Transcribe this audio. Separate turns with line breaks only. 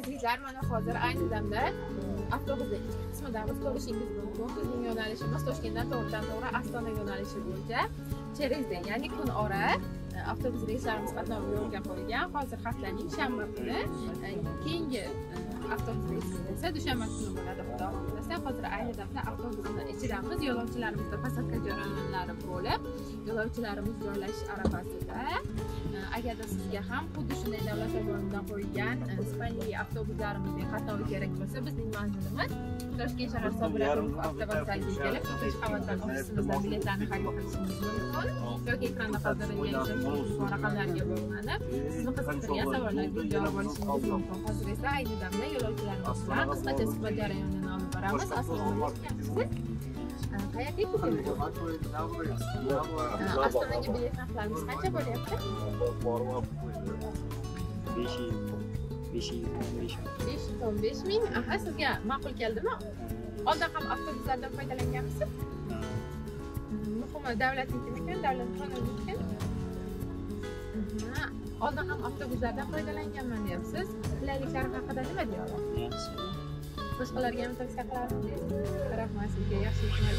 Azizlar, mana hozir ayni damda avtobusda ikki qismidan biz ko'rishingiz mumkin. Bizning yo'nalishimiz Toshkentdan to'g'ridan-to'g'ri Ostona yo'nalishi bo'yicha Cherezden, ya'ni kunora avtobus reyslarimiz qatnovi yo'lga qo'yilgan. Hozir haftaning shanba kuni, keyingi avtobus reysi esa dushanba kuni bo'ladi, xudo xohlasa. Hozir ayni damda avtobusning ichidamiz. Yo'lovchilarimizda posадка jarayonlari bo'lib, yo'lovchilarimiz joylashish arafasida. Agarda sizga ham xuddi shunday davlat tomonidan qo'yilgan Ispaniya avtobuslarimizning qatnovi kerak bo'lsa, bizning manzilimiz Toshkent shahar sobiq avtovokzaliga kelib, ikkinchi qavatdan ofisimizdan biletlarni xarid qilishingiz mumkin. Yoki ekranda qoldirilgan raqamlarga bog'lanib, sizni qiziqtirgan savollarga javob olishingiz mumkin. Hozir esa ayni damda yo'lovchilarimiz bilan qisqacha suhbat jarayonini olib boramiz. Qayerga ketyapsiz? Ostonaga bilet narxlarimiz qancha bo'lyapti? 515 ming. Aha, sizga ma'qul keldimi? Oldin ham avtobuslardan foydalanganmisiz? Muhimi davlatnikimikan, davlat qonuninikikan. Oldin ham avtobuslardan foydalanganman deyapsiz. Qulayliklari haqida nima deya olasiz? Boshqalarga ham tavsiya qilarmisiz? Rahmat sizga, yaxshi ishlar.